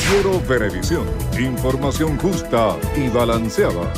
Noticiero Venevisión. Información justa y balanceada.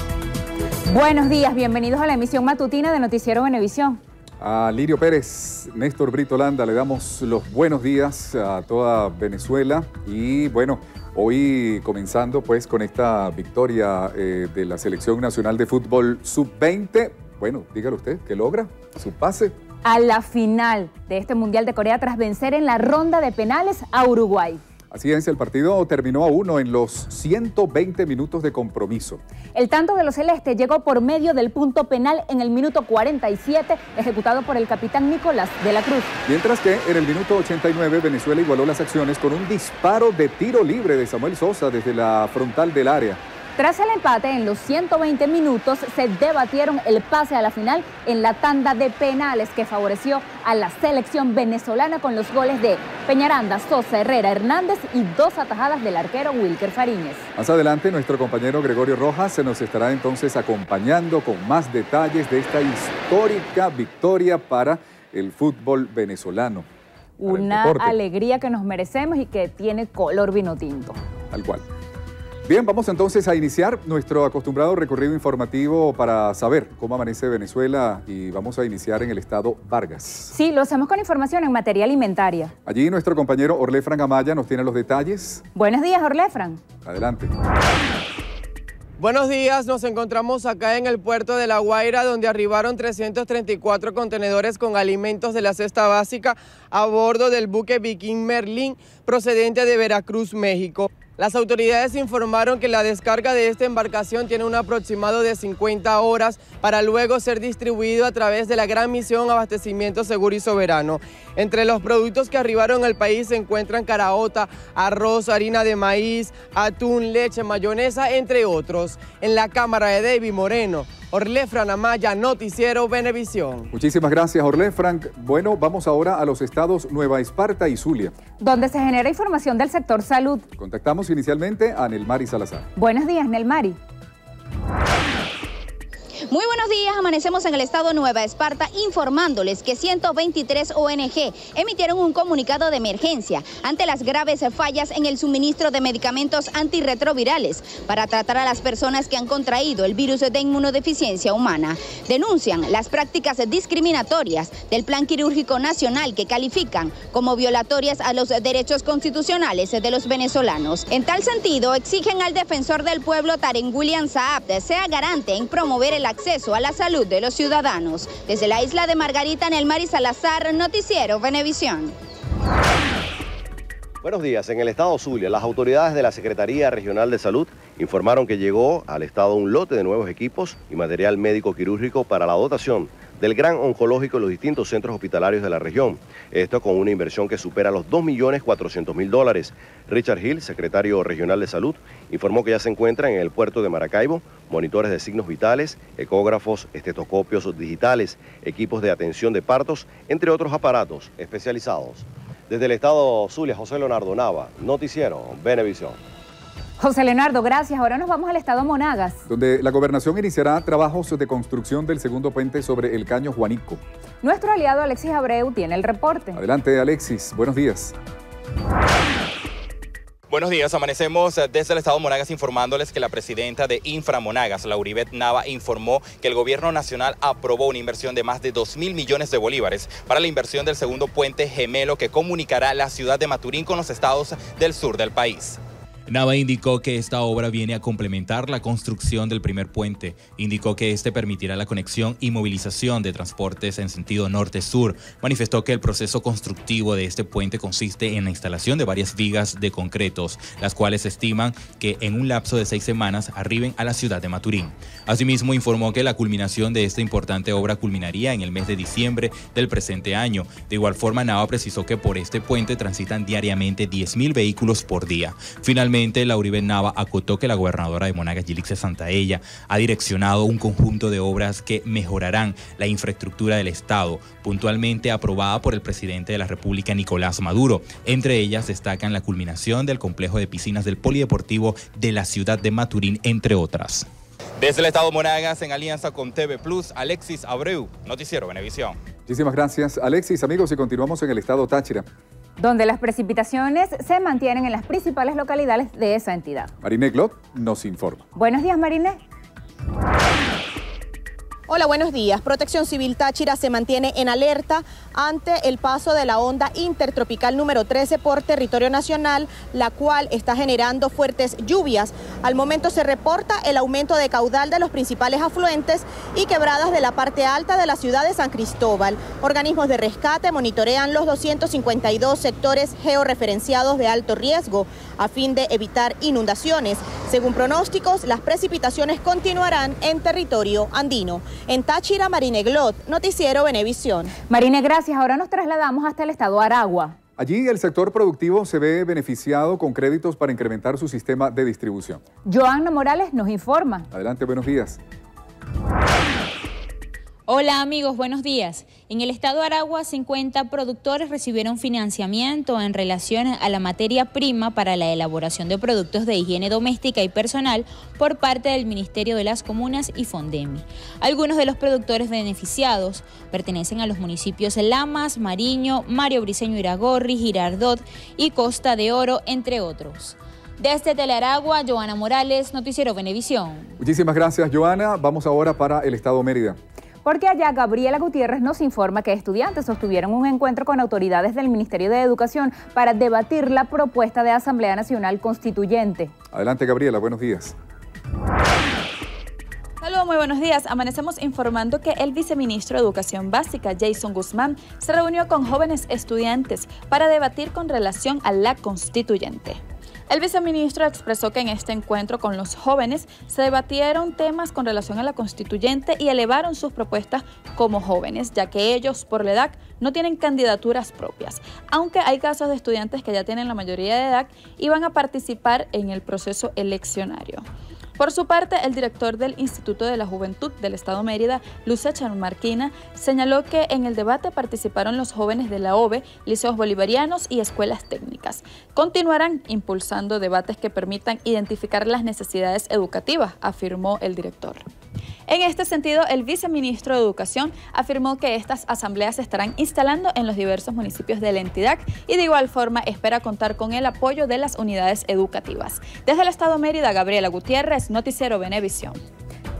Buenos días, bienvenidos a la emisión matutina de Noticiero Venevisión. A Lirio Pérez, Néstor Brito Landa, le damos los buenos días a toda Venezuela y bueno, hoy comenzando pues con esta victoria de la Selección Nacional de Fútbol Sub-20. Bueno, dígalo usted, ¿qué logra? ¿Su pase? A la final de este Mundial de Corea tras vencer en la ronda de penales a Uruguay. Así es, el partido terminó a 1 en los 120 minutos de compromiso. El tanto de los celestes llegó por medio del punto penal en el minuto 47, ejecutado por el capitán Nicolás de la Cruz. Mientras que en el minuto 89 Venezuela igualó las acciones con un disparo de tiro libre de Samuel Sosa desde la frontal del área. Tras el empate, en los 120 minutos se debatieron el pase a la final en la tanda de penales que favoreció a la selección venezolana con los goles de Peñaranda, Sosa, Herrera, Hernández y 2 atajadas del arquero Wilker Fariñez. Más adelante nuestro compañero Gregorio Rojas se nos estará entonces acompañando con más detalles de esta histórica victoria para el fútbol venezolano. Una alegría que nos merecemos y que tiene color vino tinto. Tal cual. Bien, vamos entonces a iniciar nuestro acostumbrado recorrido informativo para saber cómo amanece Venezuela y vamos a iniciar en el estado Vargas. Sí, lo hacemos con información en materia alimentaria. Allí nuestro compañero Orlefran Amaya nos tiene los detalles. Buenos días, Orlefran. Adelante. Buenos días, nos encontramos acá en el puerto de La Guaira, donde arribaron 334 contenedores con alimentos de la cesta básica a bordo del buque Viking Merlin, procedente de Veracruz, México. Las autoridades informaron que la descarga de esta embarcación tiene un aproximado de 50 horas para luego ser distribuido a través de la Gran Misión Abastecimiento Seguro y Soberano. Entre los productos que arribaron al país se encuentran caraota, arroz, harina de maíz, atún, leche, mayonesa, entre otros. En la cámara de David Moreno, Orlefran Amaya, Noticiero Venevisión. Muchísimas gracias, Orlefran. Bueno, vamos ahora a los estados Nueva Esparta y Zulia, donde se genera información del sector salud. Contactamos inicialmente a Nelmari Salazar. Buenos días, Nelmari. Muy buenos días, amanecemos en el estado Nueva Esparta informándoles que 123 ONG emitieron un comunicado de emergencia ante las graves fallas en el suministro de medicamentos antirretrovirales para tratar a las personas que han contraído el virus de inmunodeficiencia humana. Denuncian las prácticas discriminatorias del Plan Quirúrgico Nacional que califican como violatorias a los derechos constitucionales de los venezolanos. En tal sentido, exigen al defensor del pueblo Taren William Saab sea garante en promover el acceso a la salud de los ciudadanos. Desde la isla de Margarita, Nelmari Salazar, Noticiero Venevisión. Buenos días. En el estado Zulia, las autoridades de la Secretaría Regional de Salud informaron que llegó al estado un lote de nuevos equipos y material médico quirúrgico para la dotación del gran oncológico en los distintos centros hospitalarios de la región. Esto con una inversión que supera los $2.400.000. Richard Hill, secretario regional de Salud, informó que ya se encuentran en el puerto de Maracaibo monitores de signos vitales, ecógrafos, estetoscopios digitales, equipos de atención de partos, entre otros aparatos especializados. Desde el estado Zulia, José Leonardo Nava, Noticiero Venevisión. José Leonardo, gracias. Ahora nos vamos al estado Monagas, donde la gobernación iniciará trabajos de construcción del segundo puente sobre el Caño Juanico. Nuestro aliado Alexis Abreu tiene el reporte. Adelante, Alexis. Buenos días. Buenos días, amanecemos desde el estado Monagas informándoles que la presidenta de Inframonagas, Lauribet Nava, informó que el gobierno nacional aprobó una inversión de más de 2.000 millones de bolívares para la inversión del segundo puente gemelo que comunicará la ciudad de Maturín con los estados del sur del país. Nava indicó que esta obra viene a complementar la construcción del primer puente. Indicó que este permitirá la conexión y movilización de transportes en sentido norte-sur. Manifestó que el proceso constructivo de este puente consiste en la instalación de varias vigas de concretos, las cuales estiman que en un lapso de 6 semanas arriben a la ciudad de Maturín. Asimismo, informó que la culminación de esta importante obra culminaría en el mes de diciembre del presente año. De igual forma, Nava precisó que por este puente transitan diariamente 10.000 vehículos por día. Finalmente, Lauribet Nava acotó que la gobernadora de Monagas, Yelixe Santaella, ha direccionado un conjunto de obras que mejorarán la infraestructura del Estado, puntualmente aprobada por el presidente de la República, Nicolás Maduro. Entre ellas destacan la culminación del complejo de piscinas del Polideportivo de la ciudad de Maturín, entre otras. Desde el estado Monagas, en alianza con TV Plus, Alexis Abreu, Noticiero Venevisión. Muchísimas gracias, Alexis. Amigos, y continuamos en el estado Táchira, donde las precipitaciones se mantienen en las principales localidades de esa entidad. Marine Glot nos informa. Buenos días, Marine. Hola, buenos días. Protección Civil Táchira se mantiene en alerta ante el paso de la onda intertropical número 13 por territorio nacional, la cual está generando fuertes lluvias. Al momento se reporta el aumento de caudal de los principales afluentes y quebradas de la parte alta de la ciudad de San Cristóbal. Organismos de rescate monitorean los 252 sectores georreferenciados de alto riesgo a fin de evitar inundaciones. Según pronósticos, las precipitaciones continuarán en territorio andino. En Táchira, Marine Glot, Noticiero Venevisión. Marine, gracias. Ahora nos trasladamos hasta el estado Aragua. Allí el sector productivo se ve beneficiado con créditos para incrementar su sistema de distribución. Joanna Morales nos informa. Adelante, buenos días. Hola amigos, buenos días. En el estado de Aragua, 50 productores recibieron financiamiento en relación a la materia prima para la elaboración de productos de higiene doméstica y personal por parte del Ministerio de las Comunas y Fondemi. Algunos de los productores beneficiados pertenecen a los municipios Lamas, Mariño, Mario Briceño Iragorri, Girardot y Costa de Oro, entre otros. Desde Telearagua, Joanna Morales, Noticiero Venevisión. Muchísimas gracias, Joanna. Vamos ahora para el estado Mérida. Porque allá Gabriela Gutiérrez nos informa que estudiantes sostuvieron un encuentro con autoridades del Ministerio de Educación para debatir la propuesta de Asamblea Nacional Constituyente. Adelante, Gabriela, buenos días. Saludos, muy buenos días. Amanecemos informando que el viceministro de Educación Básica, Jason Guzmán, se reunió con jóvenes estudiantes para debatir con relación a la Constituyente. El viceministro expresó que en este encuentro con los jóvenes se debatieron temas con relación a la Constituyente y elevaron sus propuestas como jóvenes, ya que ellos, por la edad, no tienen candidaturas propias, aunque hay casos de estudiantes que ya tienen la mayoría de edad y van a participar en el proceso eleccionario. Por su parte, el director del Instituto de la Juventud del Estado Mérida, Luce Marquina, señaló que en el debate participaron los jóvenes de la OVE, liceos bolivarianos y escuelas técnicas. Continuarán impulsando debates que permitan identificar las necesidades educativas, afirmó el director. En este sentido, el viceministro de Educación afirmó que estas asambleas se estarán instalando en los diversos municipios de la entidad y de igual forma espera contar con el apoyo de las unidades educativas. Desde el Estado Mérida, Gabriela Gutiérrez, Noticiero Venevisión.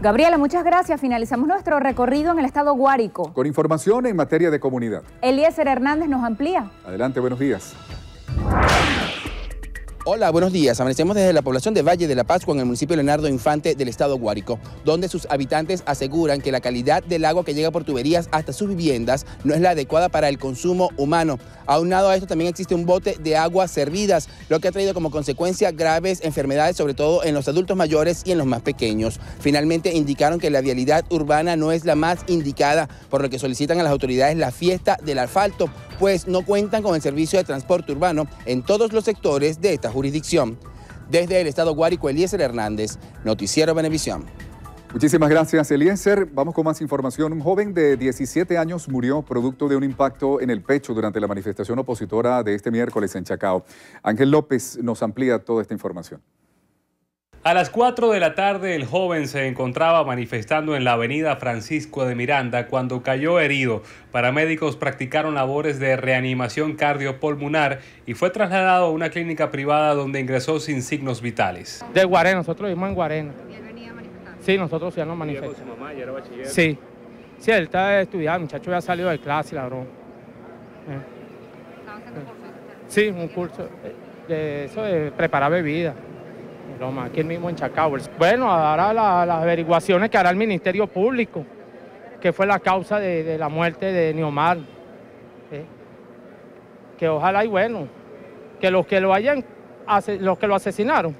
Gabriela, muchas gracias. Finalizamos nuestro recorrido en el estado Guárico. Con información en materia de comunidad. Eliezer Hernández nos amplía. Adelante, buenos días. Hola, buenos días. Amanecemos desde la población de Valle de la Pascua en el municipio de Leonardo Infante del estado Guárico, donde sus habitantes aseguran que la calidad del agua que llega por tuberías hasta sus viviendas no es la adecuada para el consumo humano. Aunado a esto también existe un bote de aguas servidas, lo que ha traído como consecuencia graves enfermedades, sobre todo en los adultos mayores y en los más pequeños. Finalmente indicaron que la vialidad urbana no es la más indicada, por lo que solicitan a las autoridades la fiesta del asfalto, pues no cuentan con el servicio de transporte urbano en todos los sectores de esta jurisdicción. Desde el estado Guárico, Eliezer Hernández, Noticiero Venevisión. Muchísimas gracias, Eliezer. Vamos con más información. Un joven de 17 años murió producto de un impacto en el pecho durante la manifestación opositora de este miércoles en Chacao. Ángel López nos amplía toda esta información. A las 4 de la tarde, el joven se encontraba manifestando en la avenida Francisco de Miranda cuando cayó herido. Paramédicos practicaron labores de reanimación cardiopulmonar y fue trasladado a una clínica privada donde ingresó sin signos vitales. De Guarena, nosotros vivimos en Guarena. Sí, nosotros ya nos manifestamos. ¿Con su mamá y era bachiller? Sí, sí, él estaba estudiando, el muchacho había salido de clase, la broma. Sí, un curso de eso de preparar bebidas. Aquí mismo en Chacao. Bueno, ahora las averiguaciones que hará el Ministerio Público, que fue la causa de la muerte de Neomar. Que ojalá y bueno, que los que lo asesinaron,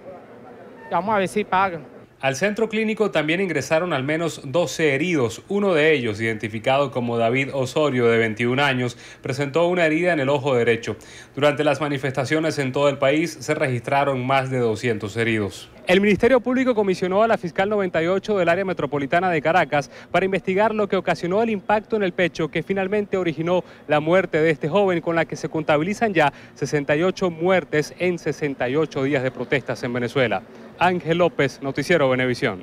vamos a ver si pagan. Al centro clínico también ingresaron al menos 12 heridos. Uno de ellos, identificado como David Osorio, de 21 años, presentó una herida en el ojo derecho. Durante las manifestaciones en todo el país se registraron más de 200 heridos. El Ministerio Público comisionó a la fiscal 98 del área metropolitana de Caracas para investigar lo que ocasionó el impacto en el pecho que finalmente originó la muerte de este joven, con la que se contabilizan ya 68 muertes en 68 días de protestas en Venezuela. Ángel López, Noticiero Venevisión.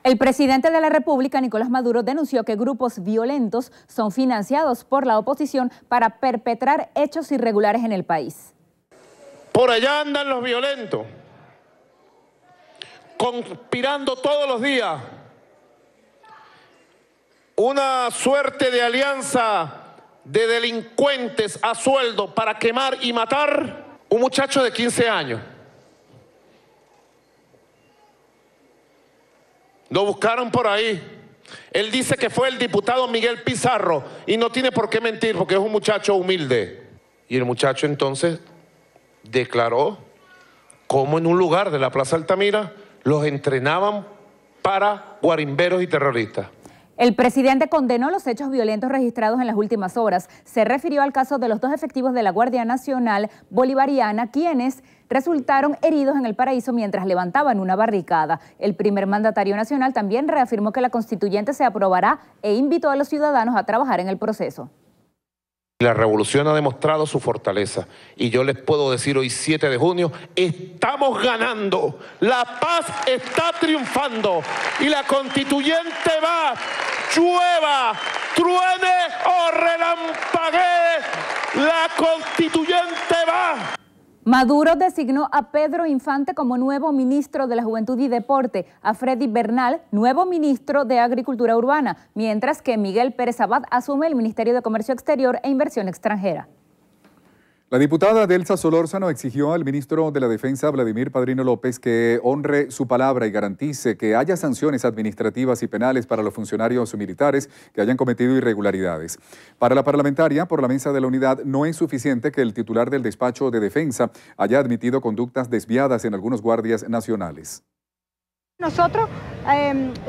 El presidente de la República, Nicolás Maduro, denunció que grupos violentos son financiados por la oposición para perpetrar hechos irregulares en el país. Por allá andan los violentos, conspirando todos los días. Una suerte de alianza de delincuentes a sueldo para quemar y matar un muchacho de 15 años. Lo buscaron por ahí. Él dice que fue el diputado Miguel Pizarro y no tiene por qué mentir porque es un muchacho humilde. Y el muchacho entonces declaró cómo en un lugar de la Plaza Altamira los entrenaban para guarimberos y terroristas. El presidente condenó los hechos violentos registrados en las últimas horas. Se refirió al caso de los 2 efectivos de la Guardia Nacional Bolivariana, quienes resultaron heridos en El Paraíso mientras levantaban una barricada. El primer mandatario nacional también reafirmó que la constituyente se aprobará e invitó a los ciudadanos a trabajar en el proceso. La revolución ha demostrado su fortaleza y yo les puedo decir hoy 7 de junio, estamos ganando, la paz está triunfando y la constituyente va, llueva, truene o relampaguee, la constituyente va. Maduro designó a Pedro Infante como nuevo ministro de la Juventud y Deporte, a Freddy Bernal, nuevo ministro de Agricultura Urbana, mientras que Miguel Pérez Abad asume el Ministerio de Comercio Exterior e Inversión Extranjera. La diputada Delsa Solórzano exigió al ministro de la Defensa, Vladimir Padrino López, que honre su palabra y garantice que haya sanciones administrativas y penales para los funcionarios militares que hayan cometido irregularidades. Para la parlamentaria, por la Mesa de la Unidad, no es suficiente que el titular del despacho de defensa haya admitido conductas desviadas en algunos guardias nacionales. Nosotros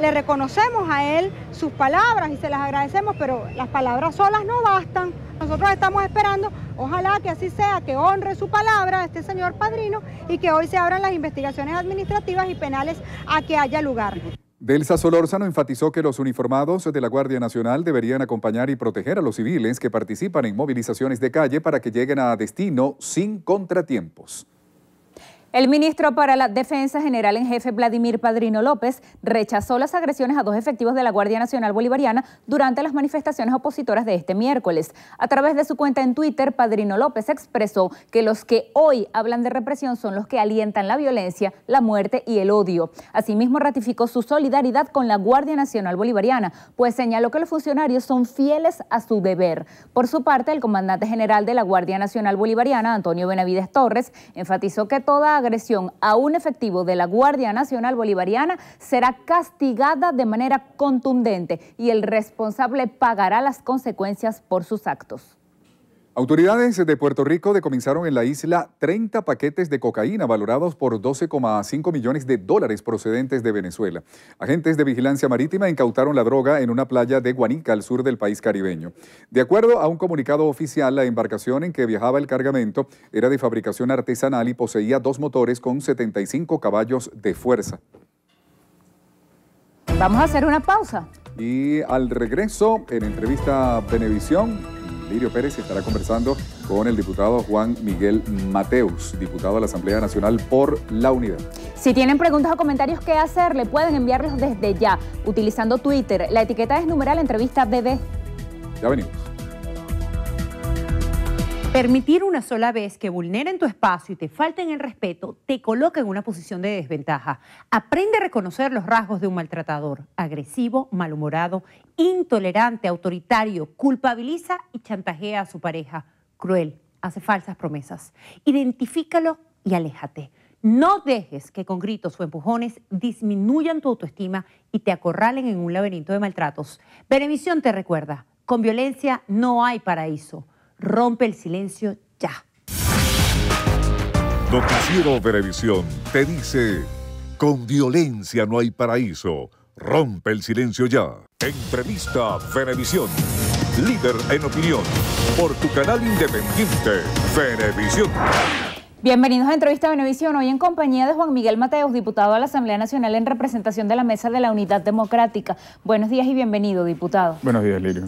le reconocemos a él sus palabras y se las agradecemos, pero las palabras solas no bastan. Nosotros estamos esperando, ojalá que así sea, que honre su palabra este señor Padrino y que hoy se abran las investigaciones administrativas y penales a que haya lugar. Delsa Solórzano enfatizó que los uniformados de la Guardia Nacional deberían acompañar y proteger a los civiles que participan en movilizaciones de calle para que lleguen a destino sin contratiempos. El ministro para la Defensa, general en jefe Vladimir Padrino López, rechazó las agresiones a 2 efectivos de la Guardia Nacional Bolivariana durante las manifestaciones opositoras de este miércoles. A través de su cuenta en Twitter, Padrino López expresó que los que hoy hablan de represión son los que alientan la violencia, la muerte y el odio. Asimismo, ratificó su solidaridad con la Guardia Nacional Bolivariana, pues señaló que los funcionarios son fieles a su deber. Por su parte, el comandante general de la Guardia Nacional Bolivariana, Antonio Benavides Torres, enfatizó que toda agresión a un efectivo de la Guardia Nacional Bolivariana será castigada de manera contundente y el responsable pagará las consecuencias por sus actos. Autoridades de Puerto Rico decomisaron en la isla 30 paquetes de cocaína valorados por 12,5 millones de dólares procedentes de Venezuela. Agentes de vigilancia marítima incautaron la droga en una playa de Guanica, al sur del país caribeño. De acuerdo a un comunicado oficial, la embarcación en que viajaba el cargamento era de fabricación artesanal y poseía 2 motores con 75 caballos de fuerza. Vamos a hacer una pausa. Y al regreso, en entrevista Venevisión, Lirio Pérez estará conversando con el diputado Juan Miguel Mateus, diputado de la Asamblea Nacional por la Unidad. Si tienen preguntas o comentarios que hacerle, pueden enviarlos desde ya, utilizando Twitter. La etiqueta es numeral entrevista BD. Ya venimos. Permitir una sola vez que vulneren tu espacio y te falten el respeto te coloca en una posición de desventaja. Aprende a reconocer los rasgos de un maltratador: agresivo, malhumorado, intolerante, autoritario, culpabiliza y chantajea a su pareja, cruel, hace falsas promesas. Identifícalo y aléjate. No dejes que con gritos o empujones disminuyan tu autoestima y te acorralen en un laberinto de maltratos. Venevisión te recuerda: con violencia no hay paraíso. Rompe el silencio ya. Noticiero Venevisión te dice: con violencia no hay paraíso. Rompe el silencio ya. Entrevista Venevisión. Líder en opinión. Por tu canal independiente, Venevisión. Bienvenidos a Entrevista Venevisión, hoy en compañía de Juan Miguel Mateus, diputado a la Asamblea Nacional en representación de la Mesa de la Unidad Democrática. Buenos días y bienvenido, diputado. Buenos días, Lirio.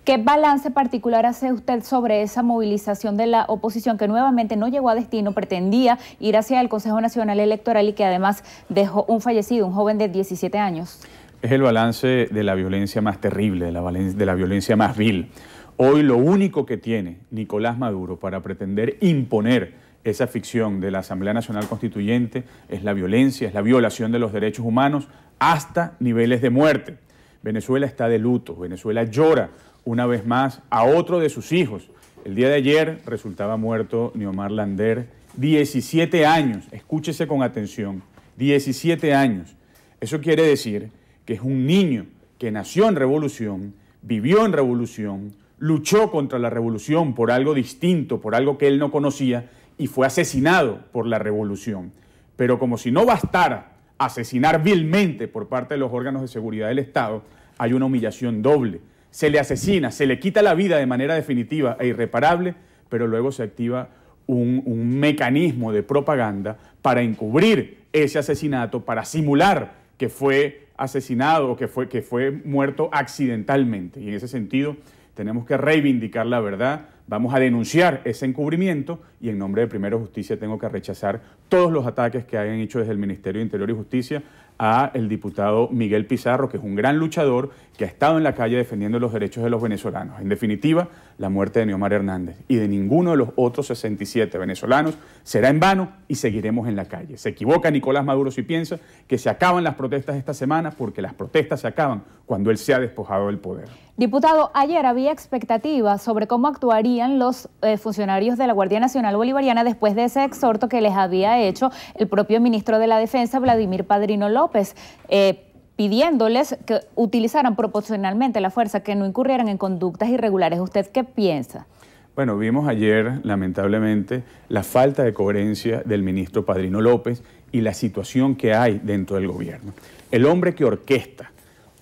¿Qué balance particular hace usted sobre esa movilización de la oposición que nuevamente no llegó a destino, pretendía ir hacia el Consejo Nacional Electoral y que además dejó un fallecido, un joven de 17 años? es el balance de la violencia más terrible, de la violencia más vil. Hoy lo único que tiene Nicolás Maduro para pretender imponer esa ficción de la Asamblea Nacional Constituyente es la violencia, es la violación de los derechos humanos hasta niveles de muerte. Venezuela está de luto, Venezuela llora una vez más a otro de sus hijos. El día de ayer resultaba muerto Niomar Lander, 17 años, escúchese con atención, 17 años. Eso quiere decir que es un niño que nació en revolución, vivió en revolución, luchó contra la revolución por algo distinto, por algo que él no conocía y fue asesinado por la revolución. Pero como si no bastara asesinar vilmente por parte de los órganos de seguridad del Estado, hay una humillación doble. Se le asesina, se le quita la vida de manera definitiva e irreparable, pero luego se activa un mecanismo de propaganda para encubrir ese asesinato, para simular que fue asesinado o que fue muerto accidentalmente. Y en ese sentido tenemos que reivindicar la verdad, vamos a denunciar ese encubrimiento y en nombre de Primero Justicia tengo que rechazar todos los ataques que hayan hecho desde el Ministerio de Interior y Justicia a el diputado Miguel Pizarro, que es un gran luchador que ha estado en la calle defendiendo los derechos de los venezolanos. En definitiva, la muerte de Niomar Hernández y de ninguno de los otros 67 venezolanos será en vano y seguiremos en la calle. Se equivoca Nicolás Maduro si piensa que se acaban las protestas esta semana, porque las protestas se acaban cuando él se ha despojado del poder. Diputado, ayer había expectativas sobre cómo actuarían los funcionarios de la Guardia Nacional Bolivariana después de ese exhorto que les había hecho el propio ministro de la Defensa, Vladimir Padrino López, pidiéndoles que utilizaran proporcionalmente la fuerza, que no incurrieran en conductas irregulares. ¿Usted qué piensa? Bueno, vimos ayer, lamentablemente, la falta de coherencia del ministro Padrino López y la situación que hay dentro del gobierno. El hombre que orquesta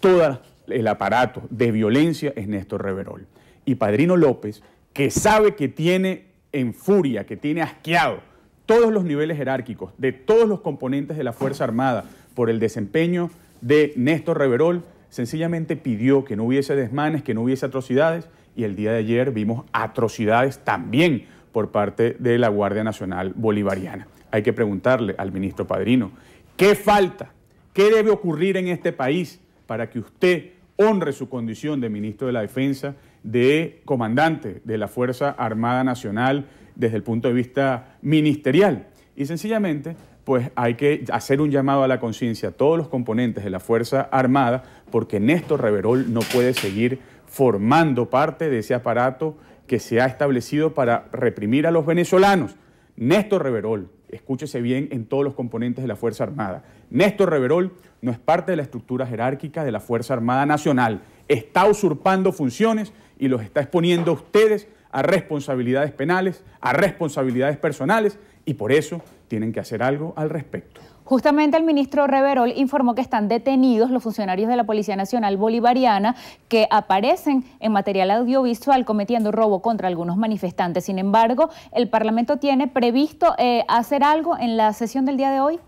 todo el aparato de violencia es Néstor Reverol. Y Padrino López, que sabe que tiene en furia, que tiene asqueado todos los niveles jerárquicos de todos los componentes de la Fuerza Armada por el desempeño de Néstor Reverol, sencillamente pidió que no hubiese desmanes, que no hubiese atrocidades, y el día de ayer vimos atrocidades también por parte de la Guardia Nacional Bolivariana. Hay que preguntarle al ministro Padrino, ¿qué falta? ¿Qué debe ocurrir en este país para que usted honre su condición de ministro de la Defensa, de comandante de la Fuerza Armada Nacional desde el punto de vista ministerial? Y sencillamente, pues hay que hacer un llamado a la conciencia a todos los componentes de la Fuerza Armada, porque Néstor Reverol no puede seguir formando parte de ese aparato que se ha establecido para reprimir a los venezolanos. Néstor Reverol, escúchese bien en todos los componentes de la Fuerza Armada, Néstor Reverol no es parte de la estructura jerárquica de la Fuerza Armada Nacional, está usurpando funciones y los está exponiendo a ustedes a responsabilidades penales, a responsabilidades personales, y por eso tienen que hacer algo al respecto. Justamente el ministro Reverol informó que están detenidos los funcionarios de la Policía Nacional Bolivariana que aparecen en material audiovisual cometiendo robo contra algunos manifestantes. Sin embargo, ¿el Parlamento tiene previsto hacer algo en la sesión del día de hoy?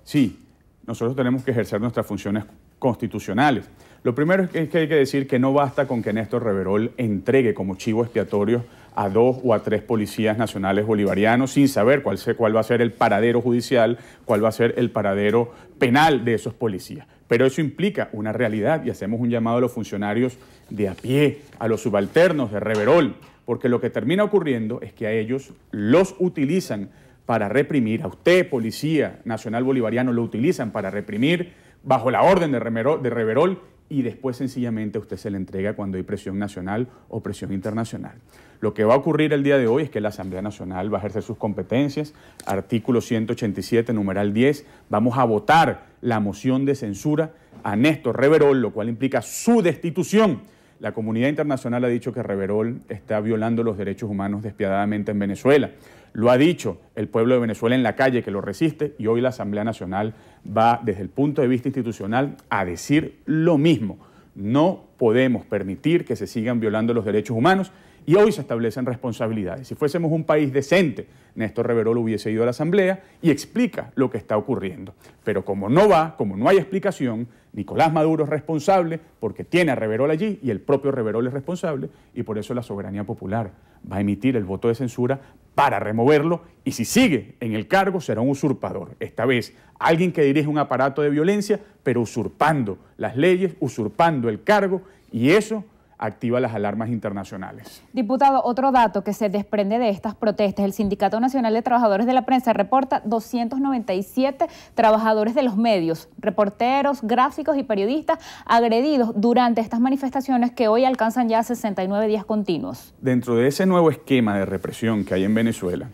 Sí, nosotros tenemos que ejercer nuestras funciones constitucionales. Lo primero es que hay que decir que no basta con que Néstor Reverol entregue como chivo expiatorio a 2 o a 3 policías nacionales bolivarianos sin saber cuál va a ser el paradero judicial, cuál va a ser el paradero penal de esos policías. Pero eso implica una realidad y hacemos un llamado a los funcionarios de a pie, a los subalternos de Reverol, porque lo que termina ocurriendo es que a ellos los utilizan para reprimir. A usted, Policía Nacional Bolivariano, lo utilizan para reprimir bajo la orden de Reverol, y después sencillamente a usted se le entrega cuando hay presión nacional o presión internacional. Lo que va a ocurrir el día de hoy es que la Asamblea Nacional va a ejercer sus competencias, artículo 187, numeral 10, vamos a votar la moción de censura a Néstor Reverol, lo cual implica su destitución. La comunidad internacional ha dicho que Reverol está violando los derechos humanos despiadadamente en Venezuela. Lo ha dicho el pueblo de Venezuela en la calle, que lo resiste, y hoy la Asamblea Nacional va, desde el punto de vista institucional, a decir lo mismo. No podemos permitir que se sigan violando los derechos humanos y hoy se establecen responsabilidades. Si fuésemos un país decente, Néstor Reverol hubiese ido a la Asamblea y explica lo que está ocurriendo. Pero como no va, como no hay explicación, Nicolás Maduro es responsable porque tiene a Reverol allí y el propio Reverol es responsable, y por eso la soberanía popular va a emitir el voto de censura para removerlo, y si sigue en el cargo será un usurpador. Esta vez, alguien que dirige un aparato de violencia, pero usurpando las leyes, usurpando el cargo, y eso activa las alarmas internacionales. Diputado, otro dato que se desprende de estas protestas, el Sindicato Nacional de Trabajadores de la Prensa reporta 297 trabajadores de los medios, reporteros, gráficos y periodistas agredidos durante estas manifestaciones que hoy alcanzan ya 69 días continuos. Dentro de ese nuevo esquema de represión que hay en Venezuela,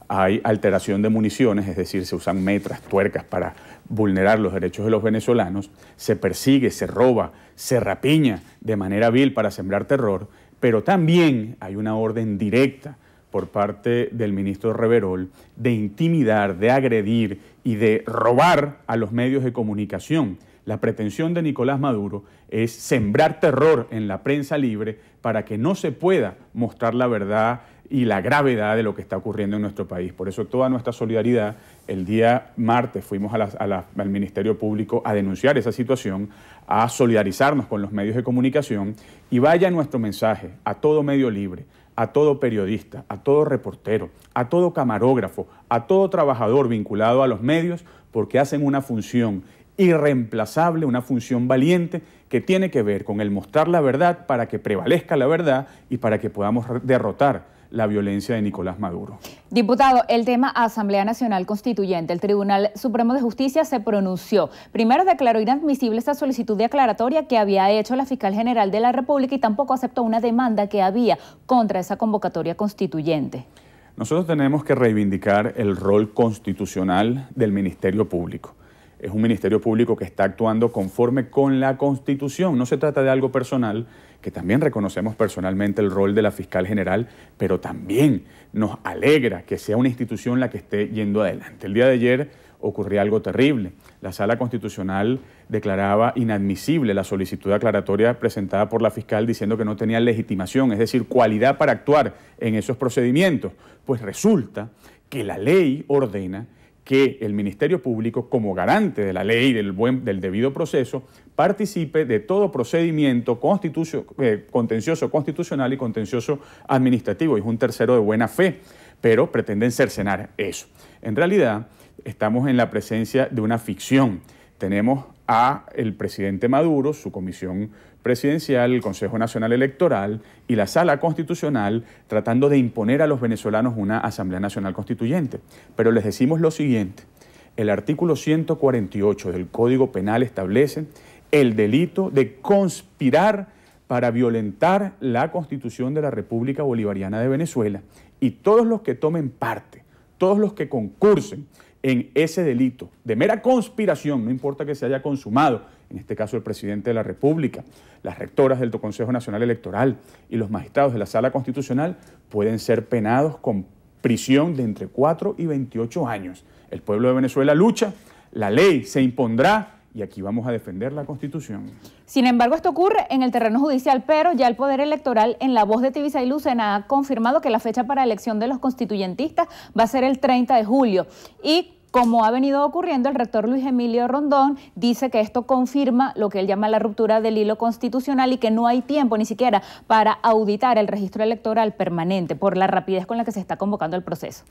hay alteración de municiones, es decir, se usan metras, tuercas para vulnerar los derechos de los venezolanos, se persigue, se roba, se rapiña de manera vil para sembrar terror, pero también hay una orden directa por parte del ministro Reverol de intimidar, de agredir y de robar a los medios de comunicación. La pretensión de Nicolás Maduro es sembrar terror en la prensa libre para que no se pueda mostrar la verdad y la gravedad de lo que está ocurriendo en nuestro país. Por eso toda nuestra solidaridad. El día martes fuimos al Ministerio Público a denunciar esa situación, a solidarizarnos con los medios de comunicación, y vaya nuestro mensaje a todo medio libre, a todo periodista, a todo reportero, a todo camarógrafo, a todo trabajador vinculado a los medios, porque hacen una función irreemplazable, una función valiente que tiene que ver con el mostrar la verdad para que prevalezca la verdad y para que podamos derrotar la violencia de Nicolás Maduro. Diputado, el tema Asamblea Nacional Constituyente. El Tribunal Supremo de Justicia se pronunció. Primero declaró inadmisible esta solicitud de aclaratoria que había hecho la Fiscal General de la República y tampoco aceptó una demanda que había contra esa convocatoria constituyente. Nosotros tenemos que reivindicar el rol constitucional del Ministerio Público. Es un Ministerio Público que está actuando conforme con la Constitución. No se trata de algo personal, que también reconocemos personalmente el rol de la Fiscal General, pero también nos alegra que sea una institución la que esté yendo adelante. El día de ayer ocurrió algo terrible. La Sala Constitucional declaraba inadmisible la solicitud aclaratoria presentada por la Fiscal diciendo que no tenía legitimación, es decir, cualidad para actuar en esos procedimientos. Pues resulta que la ley ordena que el Ministerio Público, como garante de la ley, del debido proceso, participe de todo procedimiento contencioso constitucional y contencioso administrativo. Y es un tercero de buena fe, pero pretenden cercenar eso. En realidad, estamos en la presencia de una ficción. Tenemos a el presidente Maduro, su comisión presidencial, el Consejo Nacional Electoral y la Sala Constitucional tratando de imponer a los venezolanos una Asamblea Nacional Constituyente. Pero les decimos lo siguiente: el artículo 148 del Código Penal establece el delito de conspirar para violentar la Constitución de la República Bolivariana de Venezuela, y todos los que tomen parte, todos los que concursen en ese delito de mera conspiración, no importa que se haya consumado, en este caso el presidente de la República, las rectoras del Consejo Nacional Electoral y los magistrados de la Sala Constitucional, pueden ser penados con prisión de entre 4 y 28 años. El pueblo de Venezuela lucha, la ley se impondrá y aquí vamos a defender la Constitución. Sin embargo, esto ocurre en el terreno judicial, pero ya el Poder Electoral, en la voz de Tibisay Lucena, ha confirmado que la fecha para elección de los constituyentistas va a ser el 30 de julio. Y como ha venido ocurriendo, el rector Luis Emilio Rondón dice que esto confirma lo que él llama la ruptura del hilo constitucional y que no hay tiempo ni siquiera para auditar el registro electoral permanente por la rapidez con la que se está convocando el proceso.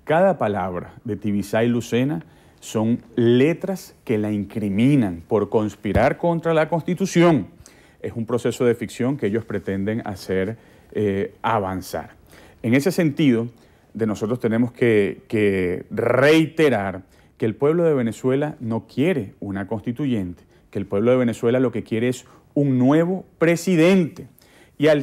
Cada palabra de Tibisay Lucena son letras que la incriminan por conspirar contra la Constitución. Es un proceso de ficción que ellos pretenden hacer avanzar. En ese sentido, de nosotros tenemos que reiterar que el pueblo de Venezuela no quiere una constituyente, que el pueblo de Venezuela lo que quiere es un nuevo presidente. Y a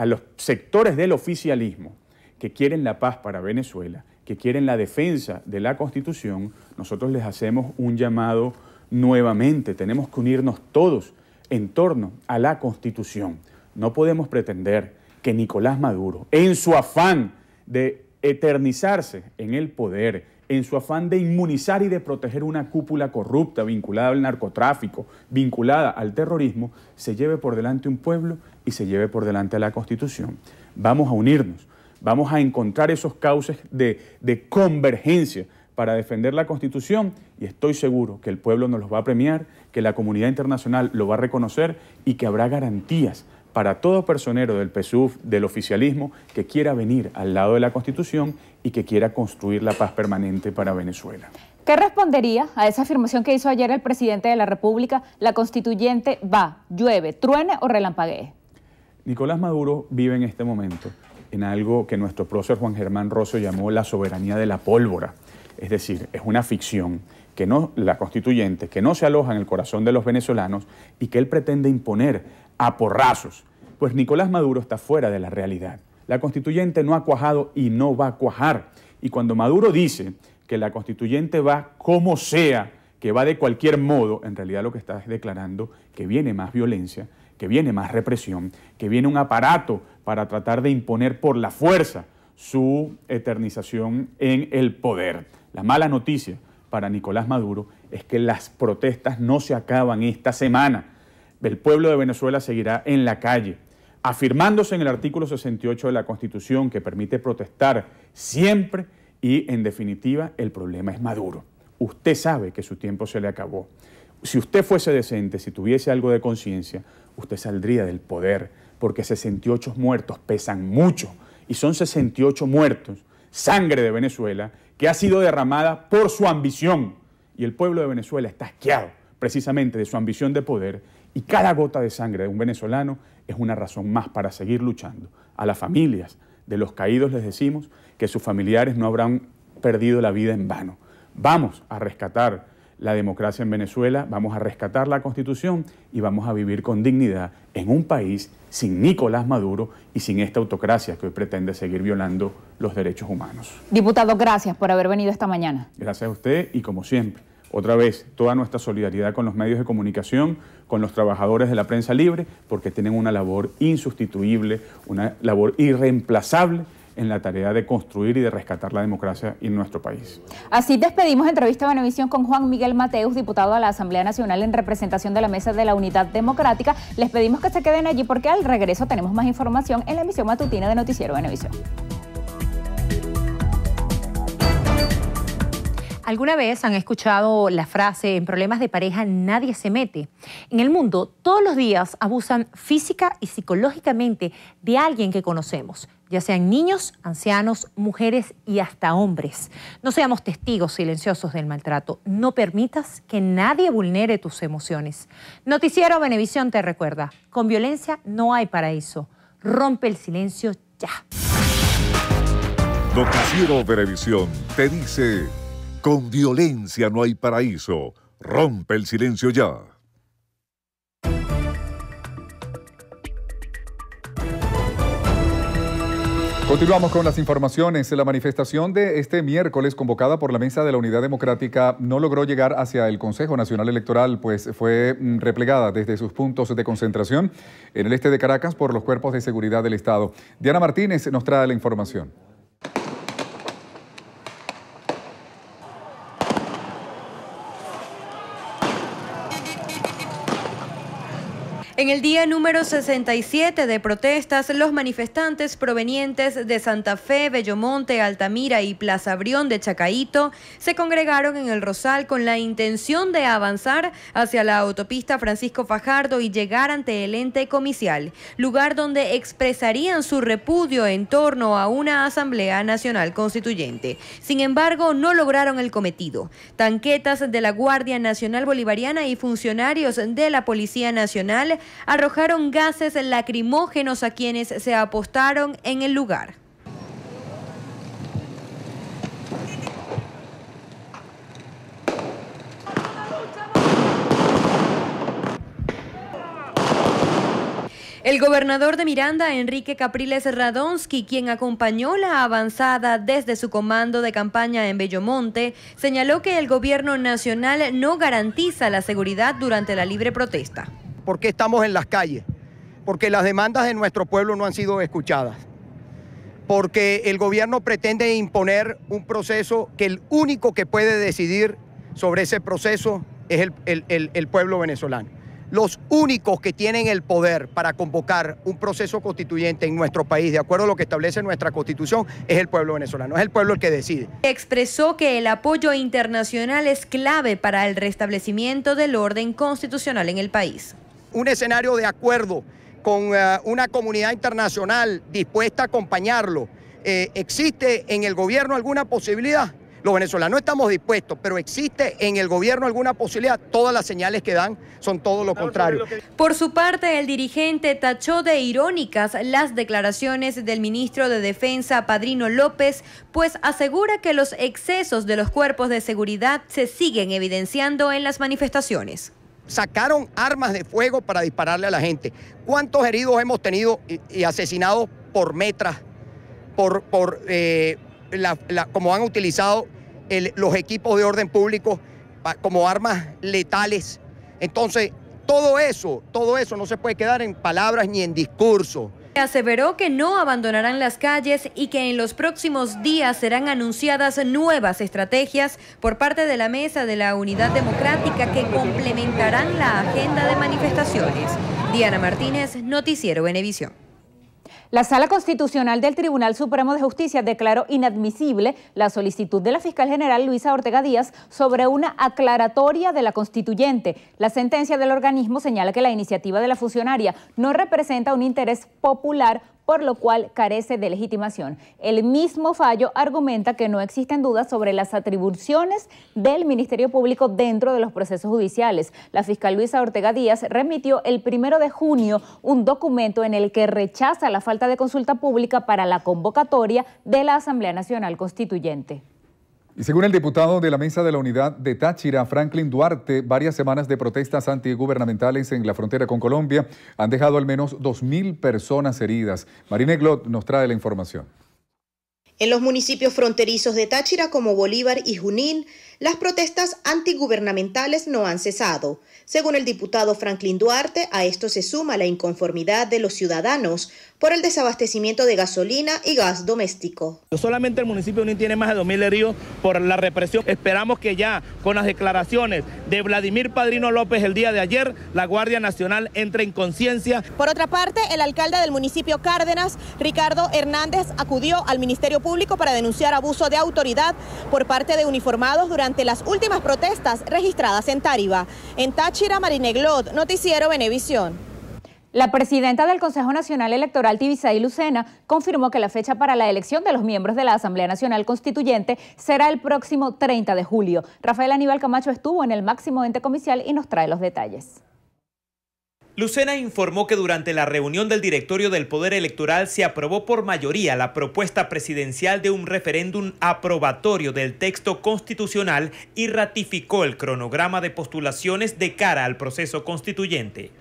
los sectores del oficialismo que quieren la paz para Venezuela, que quieren la defensa de la Constitución, nosotros les hacemos un llamado nuevamente. Tenemos que unirnos todos en torno a la Constitución. No podemos pretender que Nicolás Maduro, en su afán de eternizarse en el poder, en su afán de inmunizar y de proteger una cúpula corrupta vinculada al narcotráfico, vinculada al terrorismo, se lleve por delante un pueblo y se lleve por delante a la Constitución. Vamos a unirnos, vamos a encontrar esos cauces de convergencia para defender la Constitución y estoy seguro que el pueblo nos los va a premiar, que la comunidad internacional lo va a reconocer y que habrá garantías para todo personero del PSUV, del oficialismo, que quiera venir al lado de la Constitución y que quiera construir la paz permanente para Venezuela. ¿Qué respondería a esa afirmación que hizo ayer el presidente de la República? La constituyente va, llueve, truene o relampaguee. Nicolás Maduro vive en este momento en algo que nuestro prócer Juan Germán Rosso llamó la soberanía de la pólvora. Es decir, es una ficción que no, la constituyente, que no se aloja en el corazón de los venezolanos y que él pretende imponer a porrazos. Pues Nicolás Maduro está fuera de la realidad. La constituyente no ha cuajado y no va a cuajar. Y cuando Maduro dice que la constituyente va como sea, que va de cualquier modo, en realidad lo que está es declarando que viene más violencia, que viene más represión, que viene un aparato para tratar de imponer por la fuerza su eternización en el poder. La mala noticia para Nicolás Maduro es que las protestas no se acaban esta semana. El pueblo de Venezuela seguirá en la calle, afirmándose en el artículo 68 de la Constitución que permite protestar siempre y, en definitiva, el problema es Maduro. Usted sabe que su tiempo se le acabó. Si usted fuese decente, si tuviese algo de conciencia, usted saldría del poder, porque 68 muertos pesan mucho y son 68 muertos, sangre de Venezuela, que ha sido derramada por su ambición. Y el pueblo de Venezuela está asqueado precisamente de su ambición de poder y cada gota de sangre de un venezolano es una razón más para seguir luchando. A las familias de los caídos les decimos que sus familiares no habrán perdido la vida en vano. Vamos a rescatar la democracia en Venezuela, vamos a rescatar la Constitución y vamos a vivir con dignidad en un país sin Nicolás Maduro y sin esta autocracia que hoy pretende seguir violando los derechos humanos. Diputado, gracias por haber venido esta mañana. Gracias a usted y, como siempre, otra vez, toda nuestra solidaridad con los medios de comunicación, con los trabajadores de la prensa libre, porque tienen una labor insustituible, una labor irreemplazable en la tarea de construir y de rescatar la democracia en nuestro país. Así despedimos entrevista a Venevisión con Juan Miguel Mateus, diputado a la Asamblea Nacional en representación de la Mesa de la Unidad Democrática. Les pedimos que se queden allí porque al regreso tenemos más información en la emisión matutina de Noticiero Venevisión. ¿Alguna vez han escuchado la frase en problemas de pareja nadie se mete? En el mundo, todos los días abusan física y psicológicamente de alguien que conocemos, ya sean niños, ancianos, mujeres y hasta hombres. No seamos testigos silenciosos del maltrato. No permitas que nadie vulnere tus emociones. Noticiero Venevisión te recuerda, con violencia no hay paraíso. Rompe el silencio ya. Noticiero Venevisión te dice... Con violencia no hay paraíso. Rompe el silencio ya. Continuamos con las informaciones. La manifestación de este miércoles convocada por la Mesa de la Unidad Democrática no logró llegar hacia el Consejo Nacional Electoral, pues fue replegada desde sus puntos de concentración en el este de Caracas por los cuerpos de seguridad del Estado. Diana Martínez nos trae la información. En el día número 67 de protestas, los manifestantes provenientes de Santa Fe, Bellomonte, Altamira y Plaza Brión de Chacaíto se congregaron en el Rosal con la intención de avanzar hacia la autopista Francisco Fajardo y llegar ante el ente comicial, lugar donde expresarían su repudio en torno a una Asamblea Nacional Constituyente. Sin embargo, no lograron el cometido. Tanquetas de la Guardia Nacional Bolivariana y funcionarios de la Policía Nacional arrojaron gases lacrimógenos a quienes se apostaron en el lugar. El gobernador de Miranda, Enrique Capriles Radonsky, quien acompañó la avanzada desde su comando de campaña en Bellomonte, señaló que el gobierno nacional no garantiza la seguridad durante la libre protesta. ¿Por qué estamos en las calles? Porque las demandas de nuestro pueblo no han sido escuchadas. Porque el gobierno pretende imponer un proceso que el único que puede decidir sobre ese proceso es el pueblo venezolano. Los únicos que tienen el poder para convocar un proceso constituyente en nuestro país, de acuerdo a lo que establece nuestra Constitución, es el pueblo venezolano, es el pueblo el que decide. Expresó que el apoyo internacional es clave para el restablecimiento del orden constitucional en el país. Un escenario de acuerdo con una comunidad internacional dispuesta a acompañarlo, ¿existe en el gobierno alguna posibilidad? Los venezolanos estamos dispuestos, pero ¿existe en el gobierno alguna posibilidad? Todas las señales que dan son todo lo contrario. Por su parte, el dirigente tachó de irónicas las declaraciones del ministro de Defensa, Padrino López, pues asegura que los excesos de los cuerpos de seguridad se siguen evidenciando en las manifestaciones. Sacaron armas de fuego para dispararle a la gente. ¿Cuántos heridos hemos tenido y asesinados por metras, como han utilizado los equipos de orden público como armas letales? Entonces, todo eso no se puede quedar en palabras ni en discurso. Aseveró que no abandonarán las calles y que en los próximos días serán anunciadas nuevas estrategias por parte de la Mesa de la Unidad Democrática que complementarán la agenda de manifestaciones. Diana Martínez, Noticiero Venevisión. La Sala Constitucional del Tribunal Supremo de Justicia declaró inadmisible la solicitud de la fiscal general Luisa Ortega Díaz sobre una aclaratoria de la constituyente. La sentencia del organismo señala que la iniciativa de la funcionaria no representa un interés popular, por lo cual carece de legitimación. El mismo fallo argumenta que no existen dudas sobre las atribuciones del Ministerio Público dentro de los procesos judiciales. La fiscal Luisa Ortega Díaz remitió el 1 de junio un documento en el que rechaza la falta de consulta pública para la convocatoria de la Asamblea Nacional Constituyente. Y según el diputado de la Mesa de la Unidad de Táchira, Franklin Duarte, varias semanas de protestas antigubernamentales en la frontera con Colombia han dejado al menos 2.000 personas heridas. Marina Glot nos trae la información. En los municipios fronterizos de Táchira como Bolívar y Junín, las protestas antigubernamentales no han cesado. Según el diputado Franklin Duarte, a esto se suma la inconformidad de los ciudadanos por el desabastecimiento de gasolina y gas doméstico. Solamente el municipio de Junín tiene más de 2.000 heridos por la represión. Esperamos que ya con las declaraciones de Vladimir Padrino López el día de ayer, la Guardia Nacional entre en conciencia. Por otra parte, el alcalde del municipio Cárdenas, Ricardo Hernández, acudió al Ministerio Público para denunciar abuso de autoridad por parte de uniformados durante las últimas protestas registradas en Táriba. En Táchira, Marina Glot, Noticiero Venevisión. La presidenta del Consejo Nacional Electoral, Tibisay Lucena, confirmó que la fecha para la elección de los miembros de la Asamblea Nacional Constituyente será el próximo 30 de julio. Rafael Aníbal Camacho estuvo en el máximo ente comicial y nos trae los detalles. Lucena informó que durante la reunión del directorio del Poder Electoral se aprobó por mayoría la propuesta presidencial de un referéndum aprobatorio del texto constitucional y ratificó el cronograma de postulaciones de cara al proceso constituyente.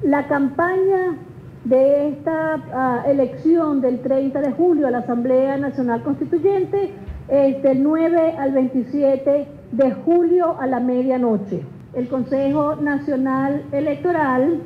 La campaña de esta elección del 30 de julio a la Asamblea Nacional Constituyente es del 9 al 27 de julio a la medianoche. El Consejo Nacional Electoral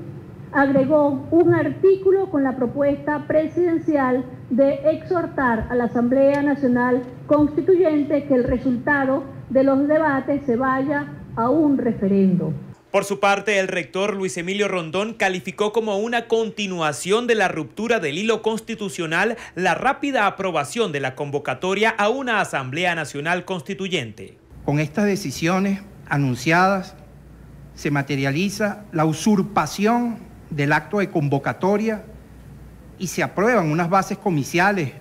agregó un artículo con la propuesta presidencial de exhortar a la Asamblea Nacional Constituyente que el resultado de los debates se vaya a un referendo. Por su parte, el rector Luis Emilio Rondón calificó como una continuación de la ruptura del hilo constitucional la rápida aprobación de la convocatoria a una Asamblea Nacional Constituyente. Con estas decisiones anunciadas se materializa la usurpación del acto de convocatoria y se aprueban unas bases comiciales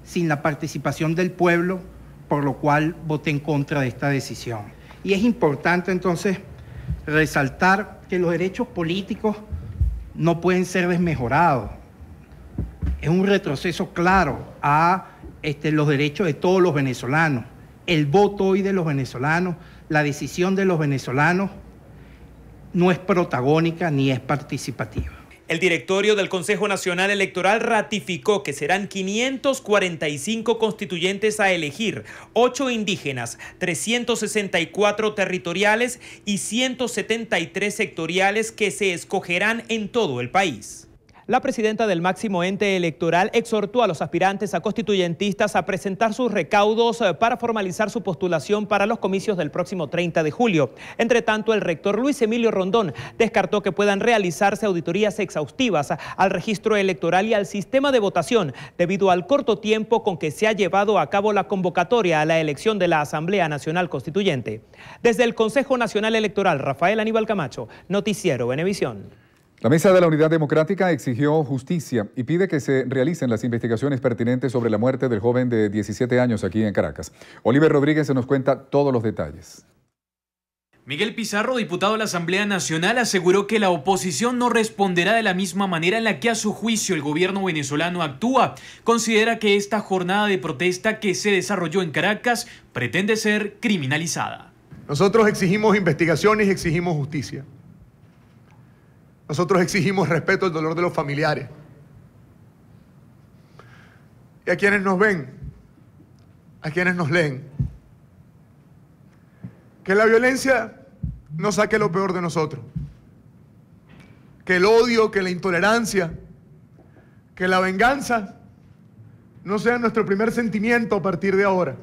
sin la participación del pueblo, por lo cual voté en contra de esta decisión. Y es importante entonces resaltar que los derechos políticos no pueden ser desmejorados. Es un retroceso claro a los derechos de todos los venezolanos. El voto hoy de los venezolanos, la decisión de los venezolanos no es protagónica ni es participativa. El directorio del Consejo Nacional Electoral ratificó que serán 545 constituyentes a elegir, 8 indígenas, 364 territoriales y 173 sectoriales que se escogerán en todo el país. La presidenta del máximo ente electoral exhortó a los aspirantes a constituyentistas a presentar sus recaudos para formalizar su postulación para los comicios del próximo 30 de julio. Entre tanto, el rector Luis Emilio Rondón descartó que puedan realizarse auditorías exhaustivas al registro electoral y al sistema de votación debido al corto tiempo con que se ha llevado a cabo la convocatoria a la elección de la Asamblea Nacional Constituyente. Desde el Consejo Nacional Electoral, Rafael Aníbal Camacho, Noticiero Venevisión. La Mesa de la Unidad Democrática exigió justicia y pide que se realicen las investigaciones pertinentes sobre la muerte del joven de 17 años aquí en Caracas. Oliver Rodríguez se nos cuenta todos los detalles. Miguel Pizarro, diputado de la Asamblea Nacional, aseguró que la oposición no responderá de la misma manera en la que a su juicio el gobierno venezolano actúa. Considera que esta jornada de protesta que se desarrolló en Caracas pretende ser criminalizada. Nosotros exigimos investigaciones y exigimos justicia. Nosotros exigimos respeto al dolor de los familiares. Y a quienes nos ven, a quienes nos leen. Que la violencia no saque lo peor de nosotros. Que el odio, que la intolerancia, que la venganza no sea nuestro primer sentimiento a partir de ahora.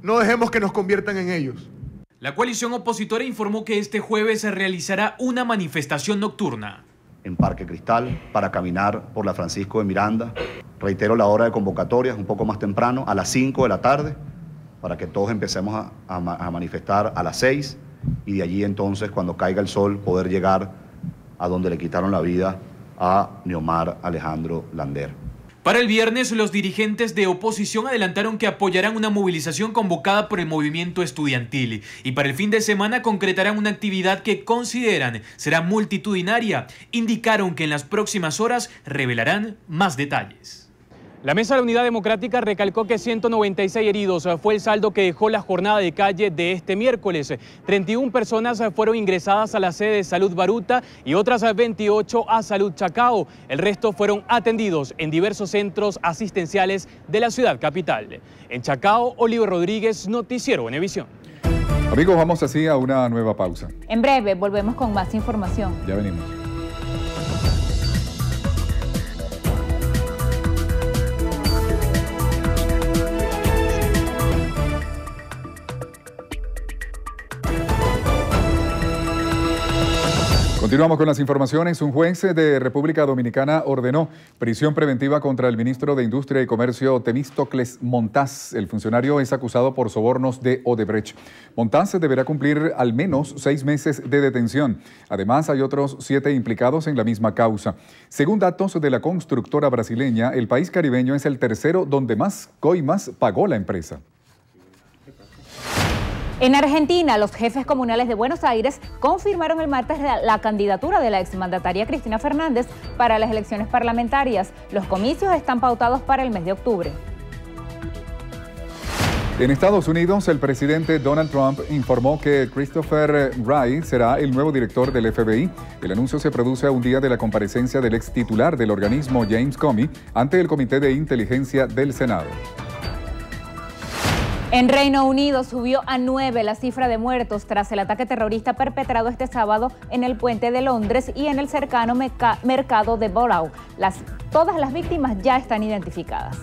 No dejemos que nos conviertan en ellos. La coalición opositora informó que este jueves se realizará una manifestación nocturna en Parque Cristal para caminar por la Francisco de Miranda. Reitero la hora de convocatoria, un poco más temprano, a las 5 de la tarde, para que todos empecemos a manifestar a las 6 y de allí entonces, cuando caiga el sol, poder llegar a donde le quitaron la vida a Neomar Alejandro Lander. Para el viernes, los dirigentes de oposición adelantaron que apoyarán una movilización convocada por el movimiento estudiantil y para el fin de semana concretarán una actividad que consideran será multitudinaria. Indicaron que en las próximas horas revelarán más detalles. La Mesa de la Unidad Democrática recalcó que 196 heridos fue el saldo que dejó la jornada de calle de este miércoles. 31 personas fueron ingresadas a la sede de Salud Baruta y otras 28 a Salud Chacao. El resto fueron atendidos en diversos centros asistenciales de la ciudad capital. En Chacao, Oliver Rodríguez, Noticiero Venevisión. Amigos, vamos así a una nueva pausa. En breve volvemos con más información. Ya venimos. Continuamos con las informaciones. Un juez de República Dominicana ordenó prisión preventiva contra el ministro de Industria y Comercio Temístocles Montaz. El funcionario es acusado por sobornos de Odebrecht. Montaz deberá cumplir al menos 6 meses de detención. Además, hay otros 7 implicados en la misma causa. Según datos de la constructora brasileña, el país caribeño es el tercero donde más coimas pagó la empresa. En Argentina, los jefes comunales de Buenos Aires confirmaron el martes la candidatura de la exmandataria Cristina Fernández para las elecciones parlamentarias. Los comicios están pautados para el mes de octubre. En Estados Unidos, el presidente Donald Trump informó que Christopher Wray será el nuevo director del FBI. El anuncio se produce a un día de la comparecencia del ex titular del organismo James Comey ante el Comité de Inteligencia del Senado. En Reino Unido subió a 9 la cifra de muertos tras el ataque terrorista perpetrado este sábado en el puente de Londres y en el cercano mercado de Borough. Todas las víctimas ya están identificadas.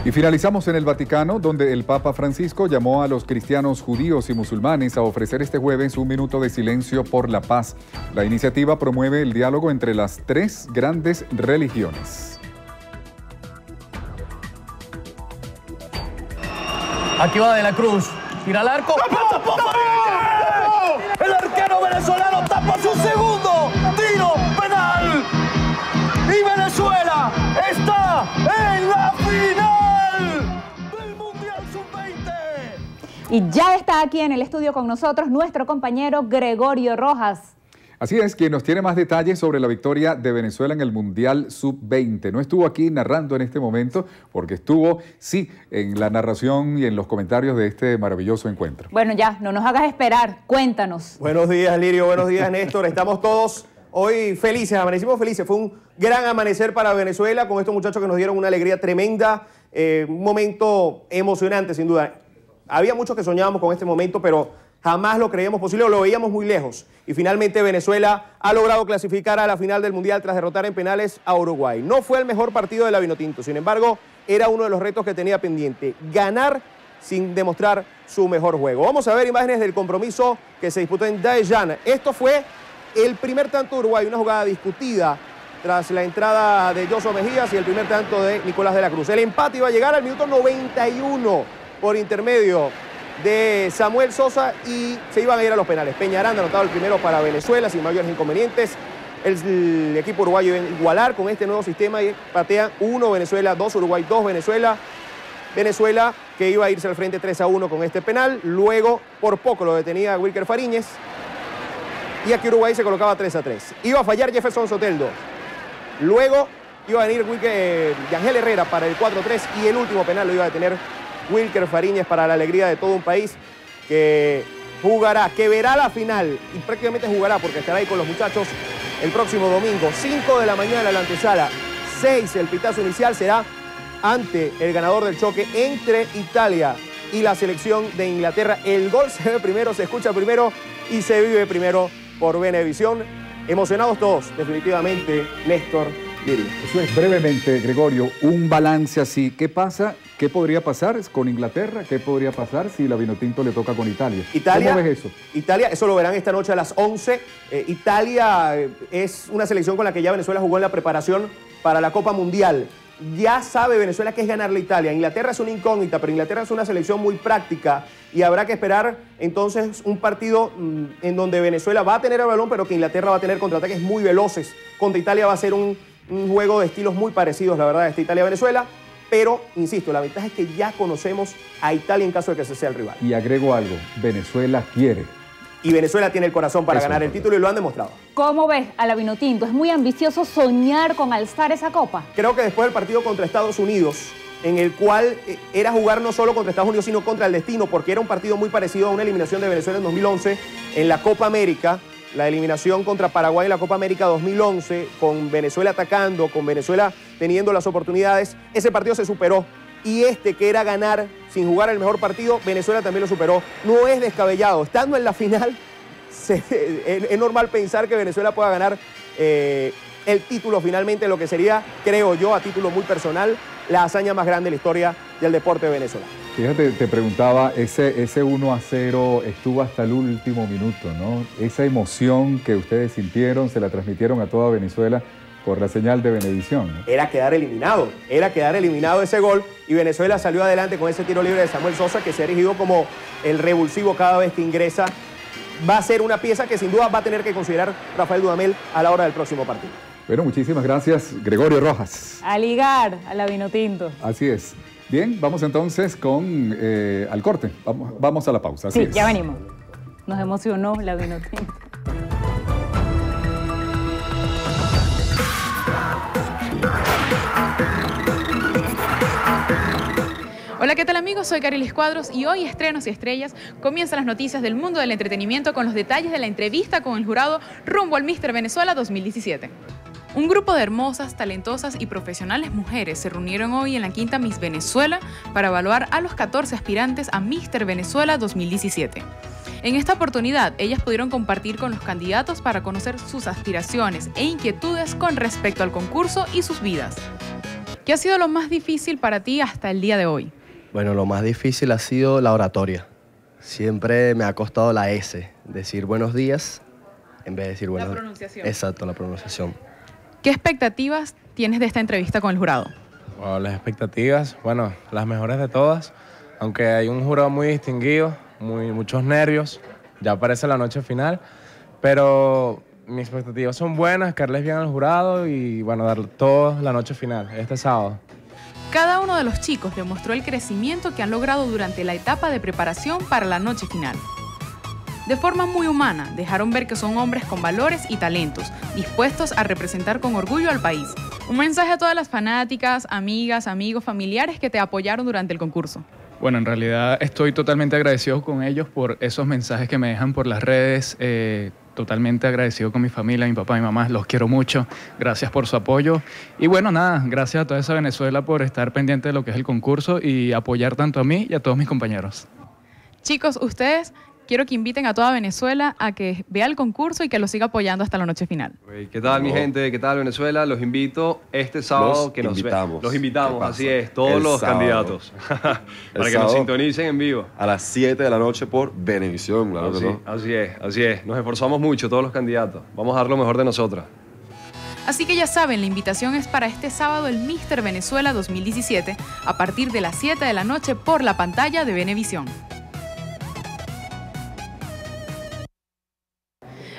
Y finalizamos en el Vaticano, donde el Papa Francisco llamó a los cristianos, judíos y musulmanes a ofrecer este jueves un minuto de silencio por la paz. La iniciativa promueve el diálogo entre las 3 grandes religiones. Aquí va De la Cruz. Tira al arco. ¡Tapó! El arquero venezolano tapa su segundo tiro penal. Y Venezuela está en la final del Mundial Sub-20. Y ya está aquí en el estudio con nosotros nuestro compañero Gregorio Rojas. Así es, quien nos tiene más detalles sobre la victoria de Venezuela en el Mundial Sub-20. No estuvo aquí narrando en este momento, porque estuvo, sí, en la narración y en los comentarios de este maravilloso encuentro. Bueno, ya, no nos hagas esperar, cuéntanos. Buenos días, Lirio, buenos días, Néstor. Estamos todos hoy felices, amanecimos felices. Fue un gran amanecer para Venezuela con estos muchachos que nos dieron una alegría tremenda, un momento emocionante, sin duda. Había muchos que soñábamos con este momento, pero jamás lo creíamos posible o lo veíamos muy lejos. Y finalmente Venezuela ha logrado clasificar a la final del Mundial tras derrotar en penales a Uruguay. No fue el mejor partido de la Vinotinto, sin embargo, era uno de los retos que tenía pendiente. Ganar sin demostrar su mejor juego. Vamos a ver imágenes del compromiso que se disputó en Daejeon. Esto fue el primer tanto de Uruguay, una jugada discutida tras la entrada de Yoso Mejías y el primer tanto de Nicolás de la Cruz. El empate iba a llegar al minuto 91 por intermedio de Samuel Sosa y se iban a ir a los penales. Peñaranda anotaba el primero para Venezuela sin mayores inconvenientes. El equipo uruguayo iba a igualar con este nuevo sistema y patean 1 Venezuela, 2 Uruguay, 2 Venezuela. Venezuela que iba a irse al frente 3-1 con este penal. Luego, por poco lo detenía Wilker Fariñez. Y aquí Uruguay se colocaba 3-3. Iba a fallar Jefferson Soteldo. Luego iba a venir Yangel Herrera para el 4-3 y el último penal lo iba a detener Wilker Fariñez para la alegría de todo un país que jugará, que verá la final y prácticamente jugará porque estará ahí con los muchachos el próximo domingo, 5 de la mañana la antesala, 6 el pitazo inicial será ante el ganador del choque entre Italia y la selección de Inglaterra. El gol se ve primero, se escucha primero y se vive primero por Venevisión. Emocionados todos, definitivamente, Néstor Liri. Eso es brevemente, Gregorio, un balance así. ¿Qué pasa? ¿Qué podría pasar con Inglaterra? ¿Qué podría pasar si la Vinotinto le toca con Italia? Italia, ¿cómo ves eso? Italia, eso lo verán esta noche a las 11. Italia es una selección con la que ya Venezuela jugó en la preparación para la Copa Mundial. Ya sabe Venezuela que es ganarle a Italia. Inglaterra es una incógnita, pero Inglaterra es una selección muy práctica y habrá que esperar entonces un partido en donde Venezuela va a tener el balón, pero que Inglaterra va a tener contraataques muy veloces. Contra Italia va a ser un juego de estilos muy parecidos, la verdad, este Italia-Venezuela. Pero, insisto, la ventaja es que ya conocemos a Italia en caso de que ese sea el rival. Y agrego algo, Venezuela quiere. Y Venezuela tiene el corazón para ganar el título y lo han demostrado. ¿Cómo ves a la Vinotinto? ¿Es muy ambicioso soñar con alzar esa copa? Creo que después del partido contra Estados Unidos, en el cual era jugar no solo contra Estados Unidos, sino contra el destino, porque era un partido muy parecido a una eliminación de Venezuela en 2011 en la Copa América, la eliminación contra Paraguay en la Copa América 2011, con Venezuela atacando, con Venezuela teniendo las oportunidades. Ese partido se superó. Y este, que era ganar sin jugar el mejor partido, Venezuela también lo superó. No es descabellado. Estando en la final, es normal pensar que Venezuela pueda ganar el título finalmente, lo que sería, creo yo, a título muy personal, la hazaña más grande de la historia del deporte de Venezuela. Fíjate, te preguntaba, ese 1-0 estuvo hasta el último minuto, ¿no? Esa emoción que ustedes sintieron, se la transmitieron a toda Venezuela por la señal de Venevisión, ¿no? Era quedar eliminado ese gol y Venezuela salió adelante con ese tiro libre de Samuel Sosa que se ha erigido como el revulsivo cada vez que ingresa. Va a ser una pieza que sin duda va a tener que considerar Rafael Dudamel a la hora del próximo partido. Bueno, muchísimas gracias, Gregorio Rojas. A ligar a la Vinotinto. Así es. Bien, vamos entonces al corte. Vamos a la pausa. Así sí, es. Ya venimos. Nos emocionó la Vinotinto. Hola, ¿qué tal amigos? Soy Carilis Cuadros y hoy, Estrenos y Estrellas, comienzan las noticias del mundo del entretenimiento con los detalles de la entrevista con el jurado rumbo al Mister Venezuela 2017. Un grupo de hermosas, talentosas y profesionales mujeres se reunieron hoy en la quinta Miss Venezuela para evaluar a los 14 aspirantes a Mister Venezuela 2017. En esta oportunidad, ellas pudieron compartir con los candidatos para conocer sus aspiraciones e inquietudes con respecto al concurso y sus vidas. ¿Qué ha sido lo más difícil para ti hasta el día de hoy? Bueno, lo más difícil ha sido la oratoria. Siempre me ha costado la S, decir buenos días en vez de decir buenos días. La pronunciación. Exacto, la pronunciación. ¿Qué expectativas tienes de esta entrevista con el jurado? Bueno, las expectativas, bueno, las mejores de todas, aunque hay un jurado muy distinguido, muchos nervios, ya parece la noche final, pero mis expectativas son buenas, caerles bien al jurado y bueno, dar todo la noche final, este sábado. Cada uno de los chicos demostró el crecimiento que han logrado durante la etapa de preparación para la noche final. De forma muy humana, dejaron ver que son hombres con valores y talentos, dispuestos a representar con orgullo al país. Un mensaje a todas las fanáticas, amigas, amigos, familiares que te apoyaron durante el concurso. Bueno, en realidad estoy totalmente agradecido con ellos por esos mensajes que me dejan por las redes. Totalmente agradecido con mi familia, mi papá y mi mamá, los quiero mucho, gracias por su apoyo. Y bueno, nada, gracias a toda esa Venezuela por estar pendiente de lo que es el concurso y apoyar tanto a mí y a todos mis compañeros. Chicos, ustedes quiero que inviten a toda Venezuela a que vea el concurso y que lo siga apoyando hasta la noche final. ¿Qué tal mi gente? ¿Qué tal Venezuela? Los invito este sábado que nos vean. Los invitamos, así es, todos los candidatos. Para que nos sintonicen en vivo. A las 7 de la noche por Venevisión, claro que no. Así es. Nos esforzamos mucho todos los candidatos. Vamos a dar lo mejor de nosotras. Así que ya saben, la invitación es para este sábado el Mister Venezuela 2017 a partir de las 7 de la noche por la pantalla de Venevisión.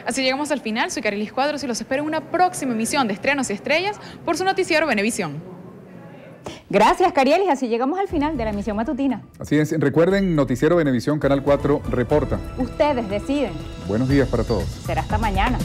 Así llegamos al final. Soy Carilis Cuadros y los espero en una próxima emisión de Estrenos y Estrellas por su noticiero Venevisión. Gracias, Carielis. Así llegamos al final de la emisión matutina. Así es. Recuerden, Noticiero Venevisión, Canal 4, reporta. Ustedes deciden. Buenos días para todos. Será hasta mañana.